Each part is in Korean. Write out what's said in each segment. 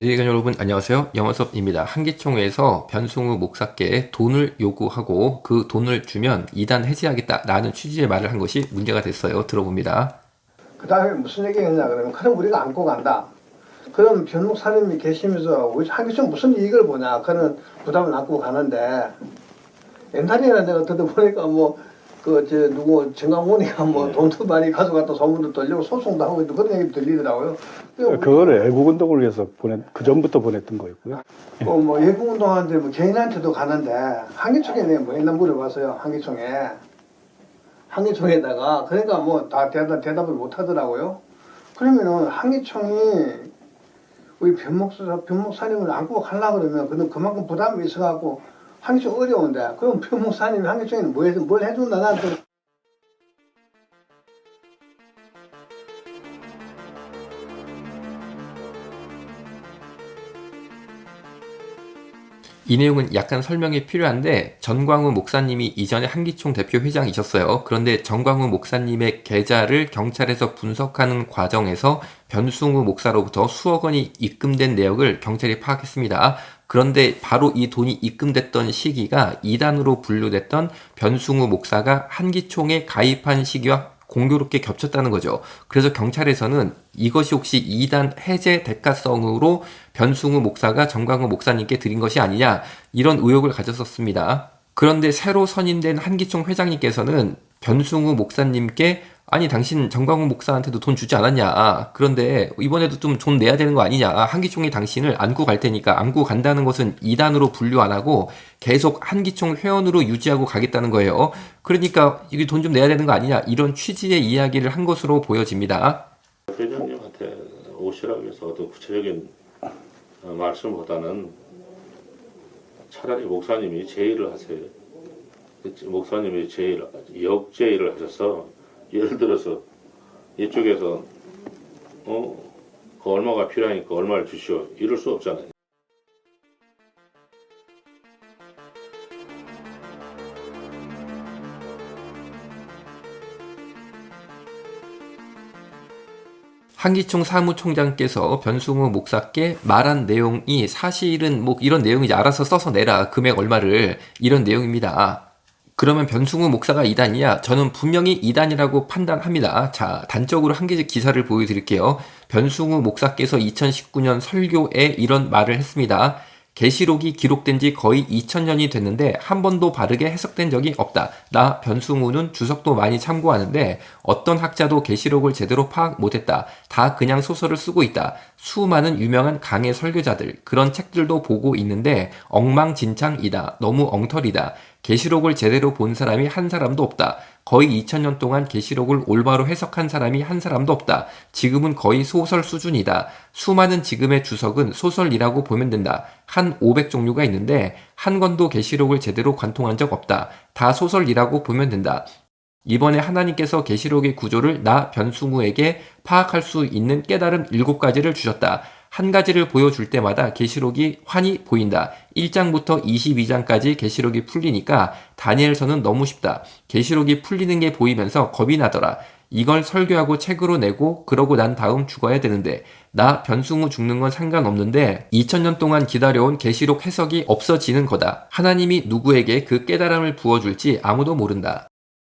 지휘관 여러분 안녕하세요. 영어수업입니다. 한기총회에서 변승우 목사께 돈을 요구하고 그 돈을 주면 이단 해제하겠다라는 취지의 말을 한 것이 문제가 됐어요. 들어봅니다. 그 다음에 무슨 얘기했냐 그러면 그럼 우리가 안고 간다. 그럼 변 목사님이 계시면서 우리 한기총 무슨 이익을 보냐. 그는 부담을 안고 가는데 옛날에는 내가 듣어보니까 누구 정강훈이가 돈도 많이 가져갔다 소문도 들리고 소송도 하고 있는 그런 얘기 들리더라고요. 그거를 애국운동을 위해서 그 전부터 보냈던 거였고요. 외국운동하는데 개인한테도 가는데 한기총에 내가 옛날 물어봤어요. 한기총에다가 그러니까 다 대답을 못 하더라고요. 그러면은 한기총이 우리 변 목사님을 안고 가려고 그러면 그만큼 부담이 있어갖고 한기총 어려운데 그럼 변 목사님이 한기총에는 뭘 해준다 나한테. 이 내용은 약간 설명이 필요한데 전광훈 목사님이 이전에 한기총 대표 회장이셨어요. 그런데 전광훈 목사님의 계좌를 경찰에서 분석하는 과정에서 변승우 목사로부터 수억 원이 입금된 내역을 경찰이 파악했습니다. 그런데 바로 이 돈이 입금됐던 시기가 이단으로 분류됐던 변승우 목사가 한기총에 가입한 시기와 공교롭게 겹쳤다는 거죠. 그래서 경찰에서는 이것이 혹시 이단 해제 대가성으로 변승우 목사가 전광훈 목사님께 드린 것이 아니냐 이런 의혹을 가졌었습니다. 그런데 새로 선임된 한기총 회장님께서는 변승우 목사님께 아니 당신 전광훈 목사한테도 돈 주지 않았냐. 그런데 이번에도 좀 돈 내야 되는 거 아니냐. 한기총이 당신을 안고 갈 테니까 안고 간다는 것은 이단으로 분류 안 하고 계속 한기총 회원으로 유지하고 가겠다는 거예요. 그러니까 이게 돈 좀 내야 되는 거 아니냐. 이런 취지의 이야기를 한 것으로 보여집니다. 회장님한테 오시라고 해서 어떤 구체적인 말씀보다는 차라리 목사님이 제의를 하세요. 목사님이 역제의를 하셔서 예를 들어서 이쪽에서 그 얼마가 필요하니까 얼마를 주시오 이럴 수 없잖아요. 한기총 사무총장께서 변승우 목사께 말한 내용이 사실은 이런 내용이지 알아서 써서 내라 금액 얼마를 이런 내용입니다. 그러면 변승우 목사가 이단이야? 저는 분명히 이단이라고 판단합니다. 자, 단적으로 한 개 기사를 보여드릴게요. 변승우 목사께서 2019년 설교에 이런 말을 했습니다. 계시록이 기록된 지 거의 2000년이 됐는데 한 번도 바르게 해석된 적이 없다. 나 변승우는 주석도 많이 참고하는데 어떤 학자도 계시록을 제대로 파악 못했다. 다 그냥 소설을 쓰고 있다. 수많은 유명한 강해 설교자들 그런 책들도 보고 있는데 엉망진창이다. 너무 엉터리다. 계시록을 제대로 본 사람이 한 사람도 없다. 거의 2000년 동안 계시록을 올바로 해석한 사람이 한 사람도 없다. 지금은 거의 소설 수준이다. 수많은 지금의 주석은 소설이라고 보면 된다. 한 500종류가 있는데 한 권도 계시록을 제대로 관통한 적 없다. 다 소설이라고 보면 된다. 이번에 하나님께서 계시록의 구조를 나 변승우에게 파악할 수 있는 깨달음 7가지를 주셨다. 한 가지를 보여줄 때마다 계시록이 환히 보인다. 1장부터 22장까지 계시록이 풀리니까 다니엘서는 너무 쉽다. 계시록이 풀리는 게 보이면서 겁이 나더라. 이걸 설교하고 책으로 내고 그러고 난 다음 죽어야 되는데 나 변승우 죽는 건 상관없는데 2000년 동안 기다려온 계시록 해석이 없어지는 거다. 하나님이 누구에게 그 깨달음을 부어줄지 아무도 모른다.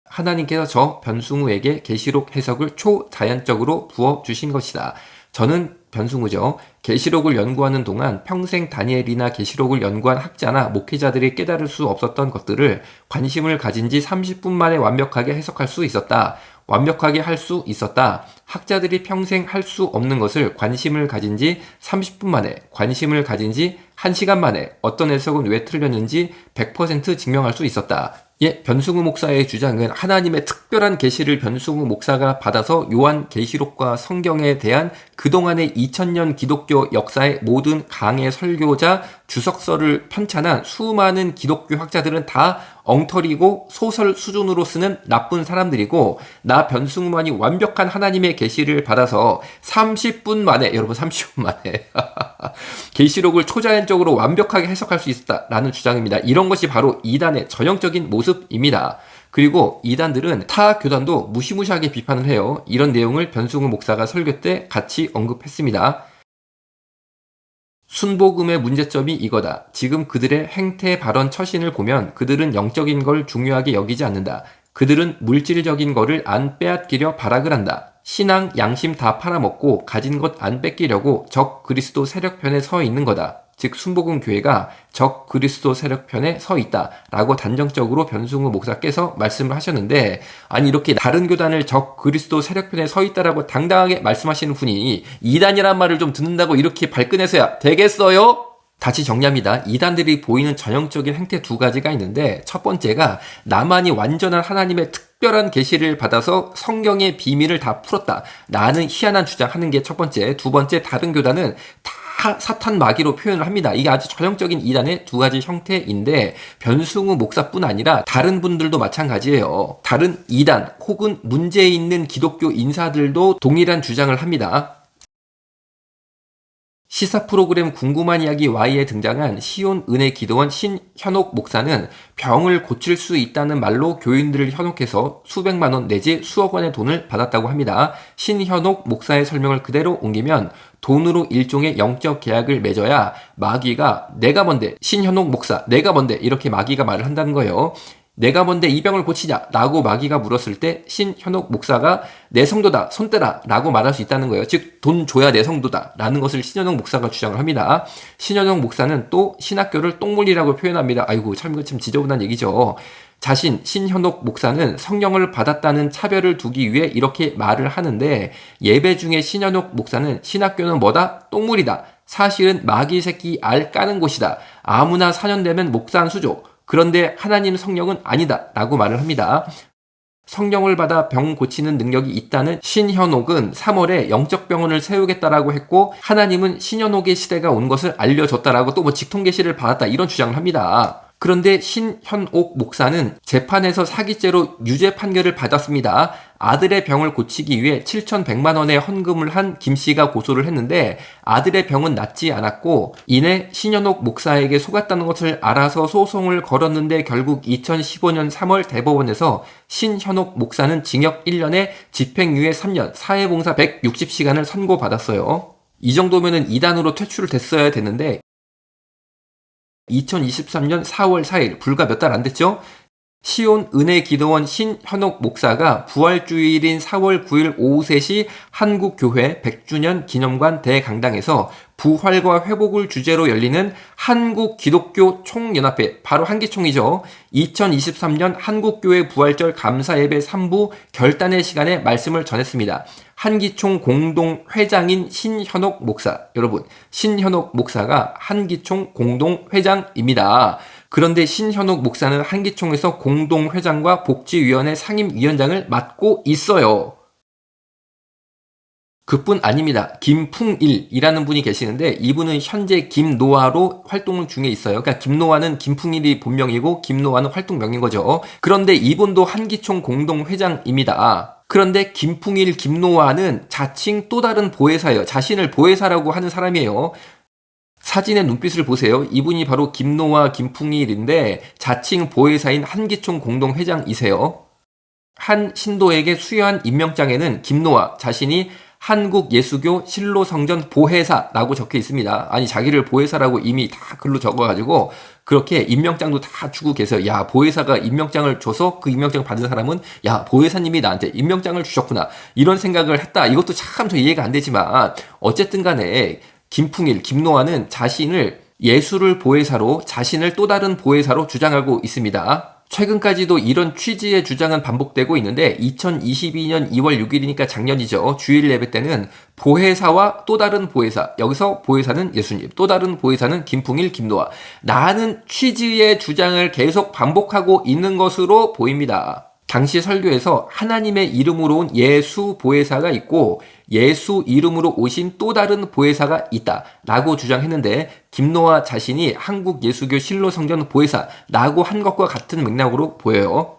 하나님께서 저 변승우에게 계시록 해석을 초자연적으로 부어주신 것이다. 저는 변승우죠. 계시록을 연구하는 동안 평생 다니엘이나 계시록을 연구한 학자나 목회자들이 깨달을 수 없었던 것들을 관심을 가진 지 30분 만에 완벽하게 해석할 수 있었다. 완벽하게 할 수 있었다. 학자들이 평생 할 수 없는 것을 관심을 가진 지 30분 만에, 관심을 가진 지 1시간 만에 어떤 해석은 왜 틀렸는지 100% 증명할 수 있었다. 변승우 목사의 주장은 하나님의 특별한 계시를 변승우 목사가 받아서 요한 계시록과 성경에 대한 그동안의 2000년 기독교 역사의 모든 강해 설교자 주석서를 편찬한 수많은 기독교 학자들은 다 엉터리고 소설 수준으로 쓰는 나쁜 사람들이고 나 변승우만이 완벽한 하나님의 계시를 받아서 30분 만에 여러분 30분 만에 계시록을 초자연적으로 완벽하게 해석할 수 있었다라는 주장입니다. 이런 것이 바로 이단의 전형적인 모습입니다. 그리고 이단들은 타 교단도 무시무시하게 비판을 해요. 이런 내용을 변승우 목사가 설교 때 같이 언급했습니다. 순복음의 문제점이 이거다. 지금 그들의 행태, 발언, 처신을 보면 그들은 영적인 걸 중요하게 여기지 않는다. 그들은 물질적인 거를 안 빼앗기려 발악을 한다. 신앙, 양심 다 팔아먹고 가진 것 안 뺏기려고 적 그리스도 세력편에 서 있는 거다. 즉 순복음 교회가 적 그리스도 세력편에 서 있다라고 단정적으로 변승우 목사께서 말씀을 하셨는데, 아니 이렇게 다른 교단을 적 그리스도 세력편에 서 있다라고 당당하게 말씀하시는 분이 이단이란 말을 좀 듣는다고 이렇게 발끈해서야 되겠어요? 다시 정리합니다. 이단들이 보이는 전형적인 행태 두 가지가 있는데, 첫 번째가 나만이 완전한 하나님의 특별한 계시를 받아서 성경의 비밀을 다 풀었다, 나는 희한한 주장하는 게 첫 번째. 두 번째, 다른 교단은 다 사탄 마귀로 표현을 합니다. 이게 아주 전형적인 이단의 두 가지 형태인데, 변승우 목사뿐 아니라 다른 분들도 마찬가지예요. 다른 이단 혹은 문제 있는 기독교 인사들도 동일한 주장을 합니다. 시사 프로그램 궁금한 이야기 Y에 등장한 시온 은혜 기도원 신현옥 목사는 병을 고칠 수 있다는 말로 교인들을 현혹해서 수백만 원 내지 수억 원의 돈을 받았다고 합니다. 신현옥 목사의 설명을 그대로 옮기면 돈으로 일종의 영적 계약을 맺어야 마귀가 내가 뭔데, 신현옥 목사 내가 뭔데, 이렇게 마귀가 말을 한다는 거예요. 내가 뭔데 이 병을 고치냐 라고 마귀가 물었을 때 신현옥 목사가 내 성도다 손 떼라 라고 말할 수 있다는 거예요. 즉 돈 줘야 내 성도다 라는 것을 신현옥 목사가 주장을 합니다. 신현옥 목사는 또 신학교를 똥물이라고 표현합니다. 아이고 참 이거 참 지저분한 얘기죠. 자신 신현옥 목사는 성령을 받았다는 차별을 두기 위해 이렇게 말을 하는데, 예배 중에 신현옥 목사는 신학교는 뭐다? 똥물이다. 사실은 마귀 새끼 알 까는 곳이다. 아무나 4년 되면 목사 한 수조. 그런데 하나님 성령은 아니다 라고 말을 합니다. 성령을 받아 병 고치는 능력이 있다는 신현옥은 3월에 영적 병원을 세우겠다라고 했고, 하나님은 신현옥의 시대가 온 것을 알려줬다라고 또 뭐 직통계시를 받았다 이런 주장을 합니다. 그런데 신현옥 목사는 재판에서 사기죄로 유죄 판결을 받았습니다. 아들의 병을 고치기 위해 7,100만 원의 헌금을 한 김 씨가 고소를 했는데 아들의 병은 낫지 않았고, 이내 신현옥 목사에게 속았다는 것을 알아서 소송을 걸었는데 결국 2015년 3월 대법원에서 신현옥 목사는 징역 1년에 집행유예 3년, 사회봉사 160시간을 선고받았어요. 이 정도면은 이단으로 퇴출을 됐어야 되는데 2023년 4월 4일, 불과 몇 달 안 됐죠? 시온 은혜 기도원 신현옥 목사가 부활주일인 4월 9일 오후 3시 한국교회 100주년 기념관 대강당에서 부활과 회복을 주제로 열리는 한국기독교 총연합회, 바로 한기총이죠. 2023년 한국교회 부활절 감사예배 3부 결단의 시간에 말씀을 전했습니다. 한기총 공동회장인 신현옥 목사, 여러분 신현옥 목사가 한기총 공동회장입니다. 그런데 신현옥 목사는 한기총에서 공동회장과 복지위원회 상임위원장을 맡고 있어요. 그뿐 아닙니다. 김풍일이라는 분이 계시는데 이분은 현재 김노아로 활동 중에 있어요. 그러니까 김노아는 김풍일이 본명이고 김노아는 활동명인 거죠. 그런데 이분도 한기총 공동회장입니다. 그런데 김풍일, 김노아는 자칭 또 다른 보혜사예요. 자신을 보혜사라고 하는 사람이에요. 사진의 눈빛을 보세요. 이분이 바로 김노아, 김풍일인데 자칭 보혜사인 한기총 공동회장이세요. 한 신도에게 수여한 임명장에는 김노아 자신이 한국예수교 실로성전 보혜사라고 적혀 있습니다. 아니 자기를 보혜사라고 이미 다 글로 적어가지고 그렇게 임명장도 다 주고 계세요. 야, 보혜사가 임명장을 줘서 그 임명장 받은 사람은 야, 보혜사님이 나한테 임명장을 주셨구나 이런 생각을 했다. 이것도 참 저 이해가 안 되지만 어쨌든 간에 김풍일, 김노아는 자신을 예수를 보혜사로, 자신을 또 다른 보혜사로 주장하고 있습니다. 최근까지도 이런 취지의 주장은 반복되고 있는데 2022년 2월 6일이니까 작년이죠. 주일 예배 때는 보혜사와 또 다른 보혜사, 여기서 보혜사는 예수님, 또 다른 보혜사는 김풍일, 김노아 라는 취지의 주장을 계속 반복하고 있는 것으로 보입니다. 당시 설교에서 하나님의 이름으로 온 예수 보혜사가 있고 예수 이름으로 오신 또 다른 보혜사가 있다 라고 주장했는데, 김노아 자신이 한국 예수교 실로성전 보혜사라고 한 것과 같은 맥락으로 보여요.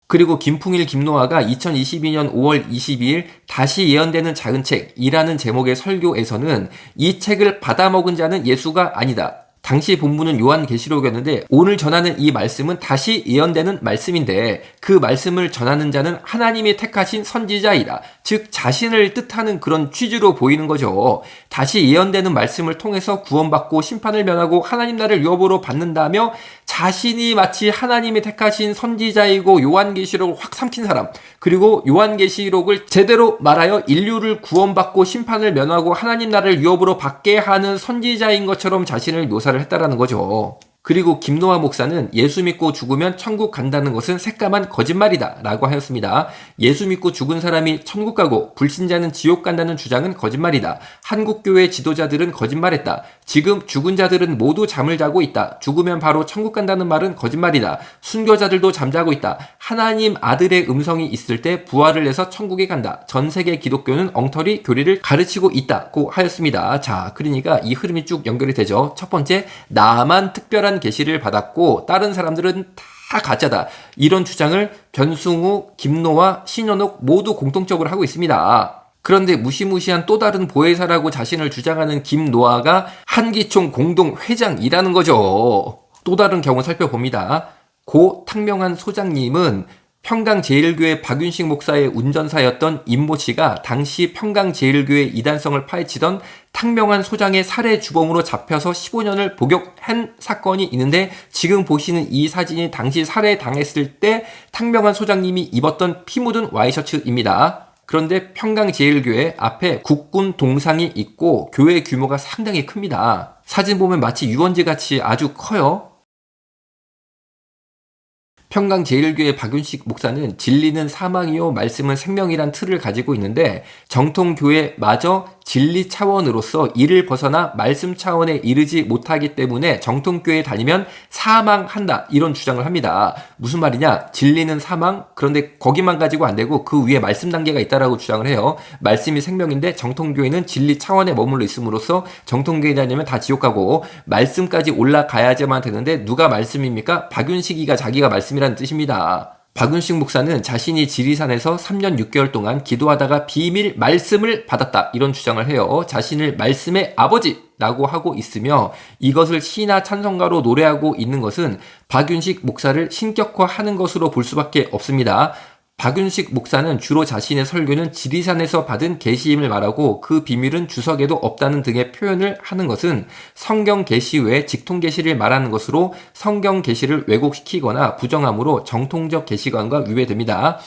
그리고 김풍일, 김노아가 2022년 5월 22일 다시 예언되는 작은 책이라는 제목의 설교에서는 이 책을 받아먹은 자는 예수가 아니다, 당시 본문은 요한계시록이었는데 오늘 전하는 이 말씀은 다시 예언되는 말씀인데 그 말씀을 전하는 자는 하나님이 택하신 선지자이다. 즉 자신을 뜻하는 그런 취지로 보이는 거죠. 다시 예언되는 말씀을 통해서 구원받고 심판을 면하고 하나님 나라를 유업으로 받는다며 자신이 마치 하나님이 택하신 선지자이고 요한계시록을 확 삼킨 사람, 그리고 요한계시록을 제대로 말하여 인류를 구원받고 심판을 면하고 하나님 나라를 유업으로 받게 하는 선지자인 것처럼 자신을 묘사를 했다라는 거죠. 그리고 김노하 목사는 예수 믿고 죽으면 천국 간다는 것은 새까만 거짓말이다 라고 하였습니다. 예수 믿고 죽은 사람이 천국 가고 불신자는 지옥 간다는 주장은 거짓말이다. 한국교회 지도자들은 거짓말했다. 지금 죽은 자들은 모두 잠을 자고 있다. 죽으면 바로 천국 간다는 말은 거짓말이다. 순교자들도 잠자고 있다. 하나님 아들의 음성이 있을 때 부활을 해서 천국에 간다. 전 세계 기독교는 엉터리 교리를 가르치고 있다고 하였습니다. 자, 그러니까 이 흐름이 쭉 연결이 되죠. 첫 번째, 나만 특별한 계시를 받았고 다른 사람들은 다 가짜다. 이런 주장을 변승우, 김노하, 신현옥 모두 공통적으로 하고 있습니다. 그런데 무시무시한 또 다른 보혜사라고 자신을 주장하는 김노하가 한기총 공동회장이라는 거죠. 또 다른 경우 살펴봅니다. 고 탕명한 소장님은 평강제일교회 박윤식 목사의 운전사였던 임모 씨가 당시 평강제일교회 이단성을 파헤치던 탕명한 소장의 살해 주범으로 잡혀서 15년을 복역한 사건이 있는데 지금 보시는 이 사진이 당시 살해당했을 때 탕명한 소장님이 입었던 피 묻은 와이셔츠입니다. 그런데 평강제일교회 앞에 국군 동상이 있고 교회 규모가 상당히 큽니다. 사진 보면 마치 유원지 같이 아주 커요. 평강제일교회 박윤식 목사는 진리는 사망이요 말씀은 생명이란 틀을 가지고 있는데 정통교회마저 진리 차원으로서 이를 벗어나 말씀 차원에 이르지 못하기 때문에 정통교회에 다니면 사망한다 이런 주장을 합니다. 무슨 말이냐? 진리는 사망, 그런데 거기만 가지고 안 되고 그 위에 말씀 단계가 있다라고 주장을 해요. 말씀이 생명인데 정통교회는 진리 차원에 머물러 있음으로써 정통교회에 다니면 다 지옥 가고 말씀까지 올라가야지만 되는데 누가 말씀입니까? 박윤식이가 자기가 말씀이라는 뜻입니다. 박윤식 목사는 자신이 지리산에서 3년 6개월 동안 기도하다가 비밀 말씀을 받았다 이런 주장을 해요. 자신을 말씀의 아버지라고 하고 있으며 이것을 시나 찬송가로 노래하고 있는 것은 박윤식 목사를 신격화하는 것으로 볼 수밖에 없습니다. 박윤식 목사는 주로 자신의 설교는 지리산에서 받은 계시임을 말하고 그 비밀은 주석에도 없다는 등의 표현을 하는 것은 성경 계시 외에 직통 계시를 말하는 것으로 성경 계시를 왜곡시키거나 부정함으로 정통적 계시관과 위배됩니다.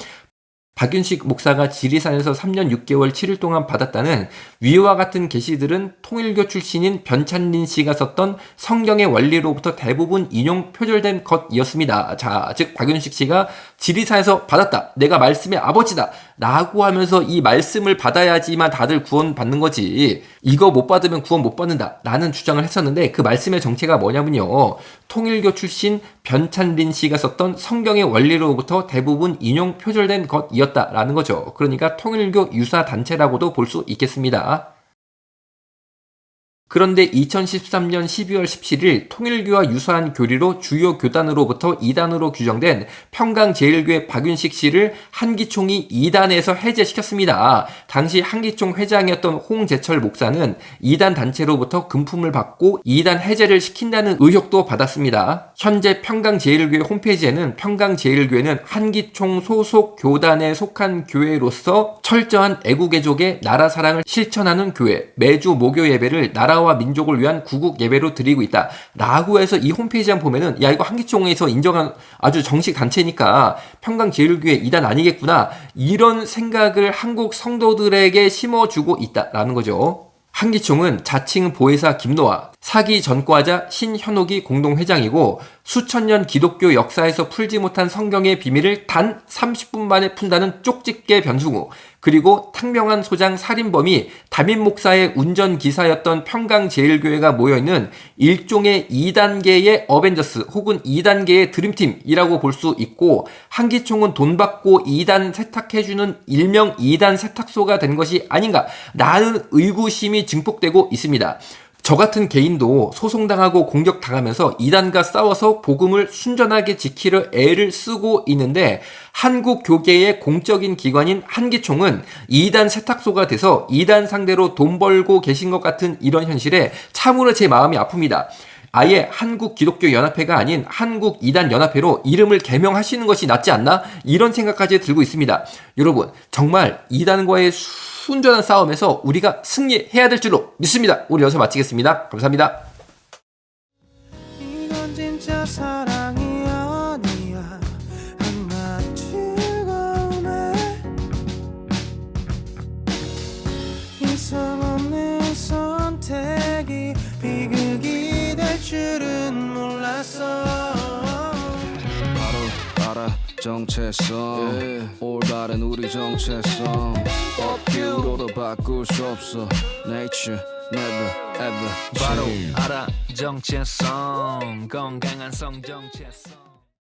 박윤식 목사가 지리산에서 3년 6개월 7일 동안 받았다는 위와 같은 계시들은 통일교 출신인 변찬린 씨가 썼던 성경의 원리로부터 대부분 인용 표절된 것이었습니다. 자, 즉 박윤식 씨가 지리산에서 받았다. 내가 말씀의 아버지다. 라고 하면서 이 말씀을 받아야지만 다들 구원받는 거지. 이거 못 받으면 구원 못 받는다. 라는 주장을 했었는데 그 말씀의 정체가 뭐냐면요. 통일교 출신 변찬린 씨가 썼던 성경의 원리로부터 대부분 인용 표절된 것이었다라는 거죠. 그러니까 통일교 유사 단체라고도 볼 수 있겠습니다. 그런데 2013년 12월 17일 통일교와 유사한 교리로 주요 교단으로부터 2단으로 규정된 평강제일교회 박윤식 씨를 한기총이 2단에서 해제시켰습니다. 당시 한기총 회장이었던 홍재철 목사는 2단 단체로부터 금품을 받고 2단 해제를 시킨다는 의혹도 받았습니다. 현재 평강제일교회 홈페이지에는 평강제일교회는 한기총 소속 교단에 속한 교회로서 철저한 애국애족의 나라 사랑을 실천하는 교회, 매주 목요 예배를 나라와 민족을 위한 구국 예배로 드리고 있다 라고 해서 이 홈페이지에 보면은 야 이거 한기총에서 인정한 아주 정식 단체니까 평강제일교회 2단 아니겠구나 이런 생각을 한국 성도들에게 심어주고 있다라는 거죠. 한기총은 자칭 보혜사 김노하, 사기 전과자 신현옥이 공동회장이고 수천 년 기독교 역사에서 풀지 못한 성경의 비밀을 단 30분 만에 푼다는 쪽집게 변승우, 그리고 탕명한 소장 살인범이 담임 목사의 운전기사였던 평강제일교회가 모여있는 일종의 2단계의 어벤져스 혹은 2단계의 드림팀이라고 볼 수 있고 한기총은 돈 받고 2단 세탁해주는 일명 2단 세탁소가 된 것이 아닌가 라는 의구심이 증폭되고 있습니다. 저 같은 개인도 소송당하고 공격당하면서 이단과 싸워서 복음을 순전하게 지키려 애를 쓰고 있는데 한국 교계의 공적인 기관인 한기총은 이단 세탁소가 돼서 이단 상대로 돈 벌고 계신 것 같은 이런 현실에 참으로 제 마음이 아픕니다. 아예 한국기독교연합회가 아닌 한국이단연합회로 이름을 개명하시는 것이 낫지 않나? 이런 생각까지 들고 있습니다. 여러분, 정말 이단과의 순전한 싸움에서 우리가 승리해야 될 줄로 믿습니다. 우리 여기서 마치겠습니다. 감사합니다. 이건 진짜 사랑이 아니야. 한낱 즐거움에 이성 없는 선택이 비극이 될 줄은 몰랐어. 바로 알아 정체성 올바른 우리 정체성 법규로도 바꿀 수 없어 Nature never ever 바로 change. 알아 정체성 건강한 성 정체성